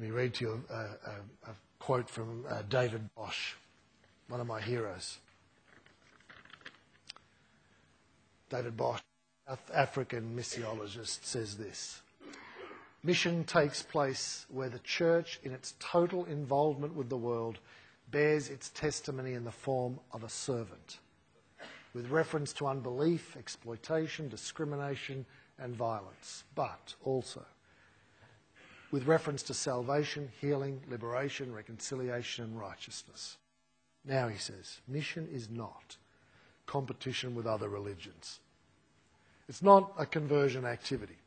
Let me read to you a quote from David Bosch, one of my heroes. David Bosch, South African missiologist, says this: "Mission takes place where the church, in its total involvement with the world, bears its testimony in the form of a servant, with reference to unbelief, exploitation, discrimination and violence, but also with reference to salvation, healing, liberation, reconciliation and righteousness." Now, he says, mission is not competition with other religions. It's not a conversion activity.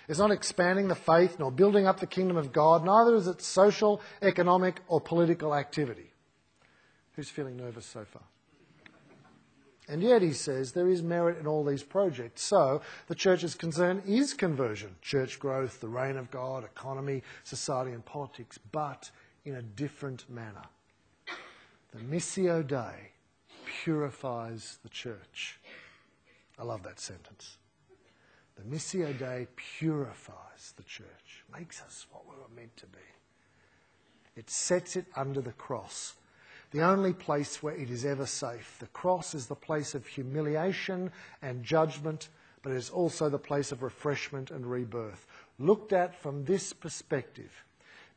It's not expanding the faith nor building up the kingdom of God. Neither is it social, economic or political activity. Who's feeling nervous so far? And yet, he says, there is merit in all these projects. So, the church's concern is conversion, church growth, the reign of God, economy, society and politics, but in a different manner. The Missio Dei purifies the church. I love that sentence. The Missio Dei purifies the church, makes us what we were meant to be. It sets it under the cross, the only place where it is ever safe. The cross is the place of humiliation and judgment, but it is also the place of refreshment and rebirth. Looked at from this perspective,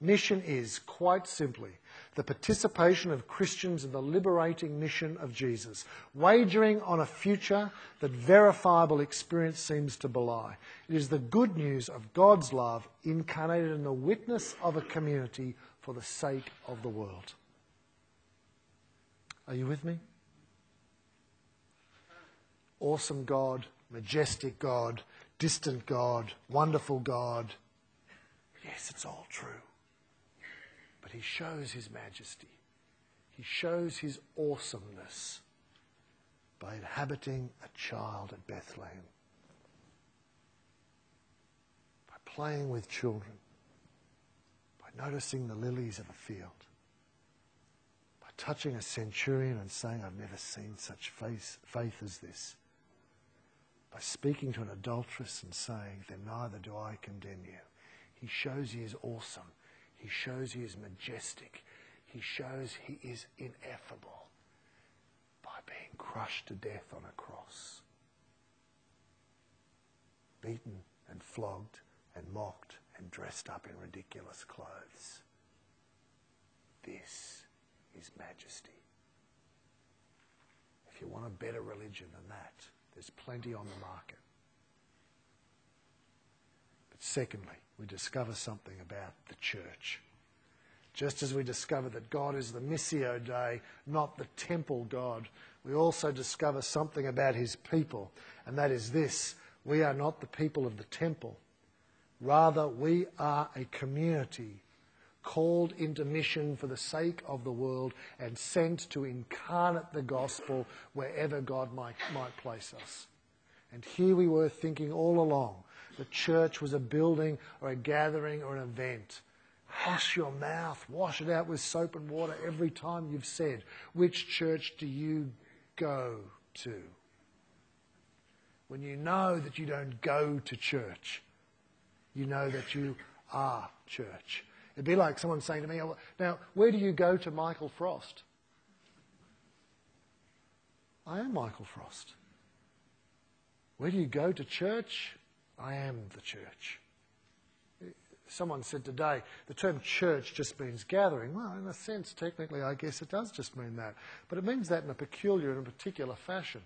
mission is, quite simply, the participation of Christians in the liberating mission of Jesus, wagering on a future that verifiable experience seems to belie. It is the good news of God's love incarnated in the witness of a community for the sake of the world. Are you with me? Awesome God, majestic God, distant God, wonderful God. Yes, it's all true. But he shows his majesty. He shows his awesomeness by inhabiting a child at Bethlehem, by playing with children, by noticing the lilies of a field, by touching a centurion and saying, "I've never seen such faith as this," by speaking to an adulteress and saying, "Then neither do I condemn you." He shows he is awesome. He shows he is majestic. He shows he is ineffable by being crushed to death on a cross, beaten and flogged and mocked and dressed up in ridiculous clothes. This is majesty. If you want a better religion than that, there's plenty on the market. But secondly, we discover something about the church. Just as we discover that God is the Missio Dei, not the temple God, we also discover something about his people, and that is this: we are not the people of the temple. Rather, we are a community called into mission for the sake of the world and sent to incarnate the gospel wherever God might place us. And here we were thinking all along the church was a building or a gathering or an event. Hush your mouth. Wash it out with soap and water every time you've said, "Which church do you go to?" When you know that you don't go to church, you know that you are church. It'd be like someone saying to me, "Now, where do you go to Michael Frost?" I am Michael Frost. Where do you go to church? I am the church. Someone said today, the term church just means gathering. Well, in a sense, technically, I guess it does just mean that. But it means that in a peculiar and a particular fashion.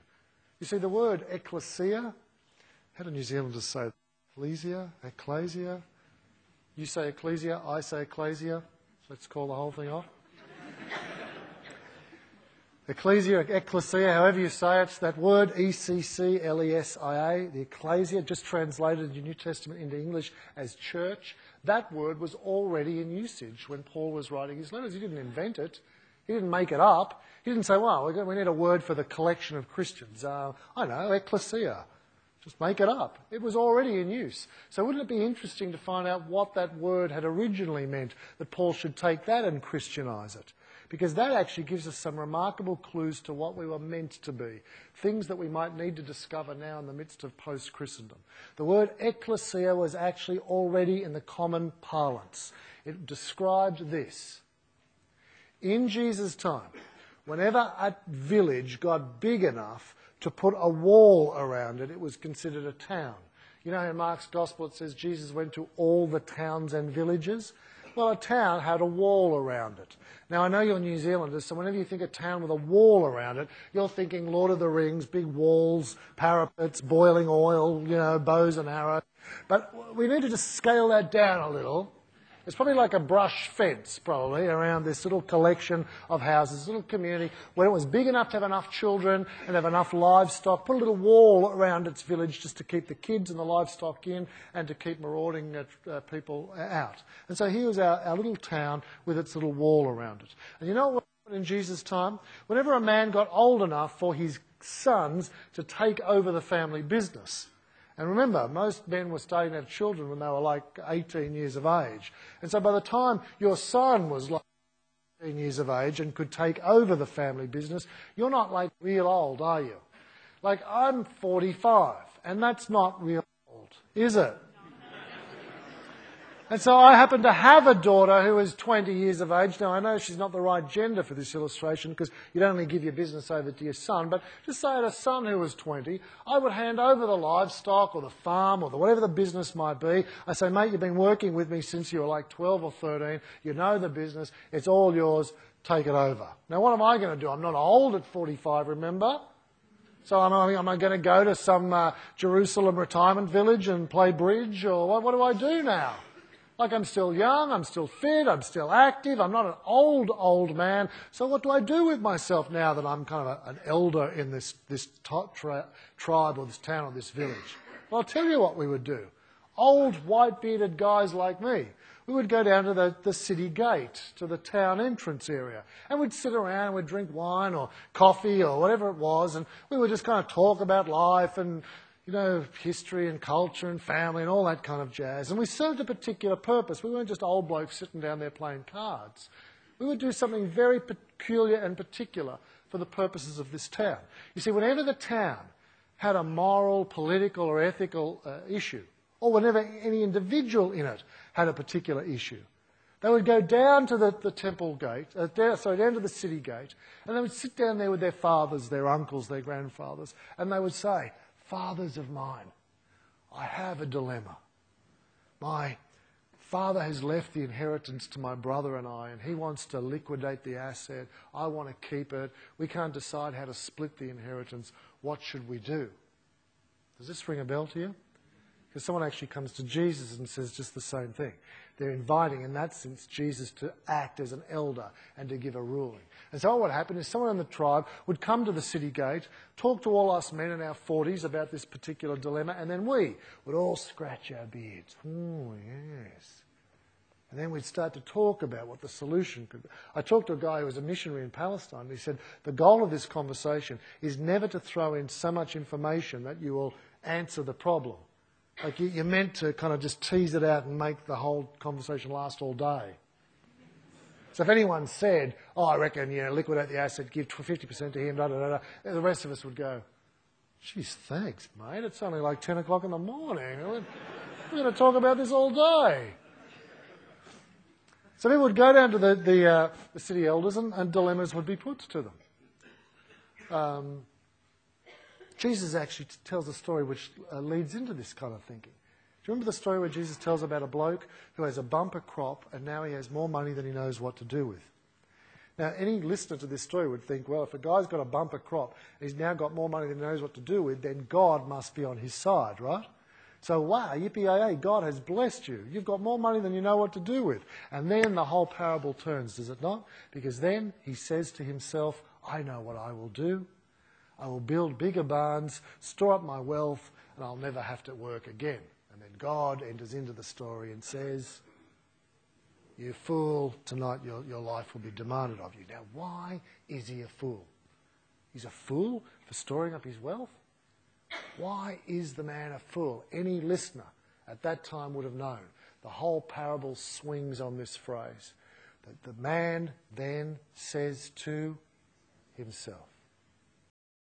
You see, the word ecclesia, how do New Zealanders say it? Ecclesia? You say ecclesia, I say ecclesia. Let's call the whole thing off. Ecclesia, however you say it, it's that word E-C-C-L-E-S-I-A, the ecclesia, just translated in the New Testament into English as church. That word was already in usage when Paul was writing his letters. He didn't invent it. He didn't make it up. He didn't say, "Well, we need a word for the collection of Christians. I know, ecclesia. Just make it up." It was already in use. So wouldn't it be interesting to find out what that word had originally meant, that Paul should take that and Christianise it? Because that actually gives us some remarkable clues to what we were meant to be, things that we might need to discover now in the midst of post-Christendom. The word ecclesia was actually already in the common parlance. It described this. In Jesus' time, whenever a village got big enough to put a wall around it, it was considered a town. You know, in Mark's Gospel it says Jesus went to all the towns and villages. Well, a town had a wall around it. Now, I know you're New Zealanders, so whenever you think a town with a wall around it, you're thinking Lord of the Rings, big walls, parapets, boiling oil, you know, bows and arrows. But we need to just scale that down a little. It's probably like a brush fence, probably, around this little collection of houses, this little community, where it was big enough to have enough children and have enough livestock, put a little wall around its village just to keep the kids and the livestock in and to keep marauding people out. And so here was our little town with its little wall around it. And you know what happened in Jesus' time? Whenever a man got old enough for his sons to take over the family business, and remember, most men were starting to have children when they were like 18 years of age. And so by the time your son was like 18 years of age and could take over the family business, you're not like real old, are you? Like, I'm 45, and that's not real old, is it? And so I happen to have a daughter who is 20 years of age. Now, I know she's not the right gender for this illustration because you'd only give your business over to your son. But just say I had a son who was 20, I would hand over the livestock or the farm or whatever the business might be. I say, mate, you've been working with me since you were like 12 or 13. You know the business. It's all yours. Take it over. Now, what am I going to do? I'm not old at 45, remember? So am I going to go to some Jerusalem retirement village and play bridge? Or what do I do now? Like, I'm still young, I'm still fit, I'm still active, I'm not an old man. So what do I do with myself now that I'm kind of an elder in this tribe or this town or this village? Well, I'll tell you what we would do. Old white-bearded guys like me, we would go down to the city gate, to the town entrance area, and we'd sit around and we'd drink wine or coffee or whatever it was, and we would just kind of talk about life and, you know, history and culture and family and all that kind of jazz. And we served a particular purpose. We weren't just old blokes sitting down there playing cards. We would do something very peculiar and particular for the purposes of this town. You see, whenever the town had a moral, political or ethical issue, or whenever any individual in it had a particular issue, they would go down to the temple gate, down to the city gate, and they would sit down there with their fathers, their uncles, their grandfathers, and they would say, fathers of mine, I have a dilemma. My father has left the inheritance to my brother and I, and he wants to liquidate the asset. I want to keep it. We can't decide how to split the inheritance. What should we do? Does this ring a bell to you? Because someone actually comes to Jesus and says just the same thing. They're inviting, in that sense, Jesus to act as an elder and to give a ruling. And so what would happen is someone in the tribe would come to the city gate, talk to all us men in our 40s about this particular dilemma, and then we would all scratch our beards. Oh, yes. And then we'd start to talk about what the solution could be. I talked to a guy who was a missionary in Palestine, and he said, the goal of this conversation is never to throw in so much information that you will answer the problem. Like, you're meant to kind of just tease it out and make the whole conversation last all day. So if anyone said, oh, I reckon, liquidate the asset, give 50% to him, the rest of us would go, geez, thanks, mate. It's only like 10 o'clock in the morning. We're going to talk about this all day. So people would go down to the city elders and dilemmas would be put to them. Jesus actually tells a story which leads into this kind of thinking. Do you remember the story where Jesus tells about a bloke who has a bumper crop and now he has more money than he knows what to do with? Now, any listener to this story would think, well, if a guy's got a bumper crop and he's now got more money than he knows what to do with, then God must be on his side, right? So, wow, yippee-yay, God has blessed you. You've got more money than you know what to do with. And then the whole parable turns, does it not? Because then he says to himself, I know what I will do. I will build bigger barns, store up my wealth, and I'll never have to work again. And then God enters into the story and says, you fool, tonight your life will be demanded of you. Now, why is he a fool? He's a fool for storing up his wealth? Why is the man a fool? Any listener at that time would have known. The whole parable swings on this phrase. That the man then says to himself,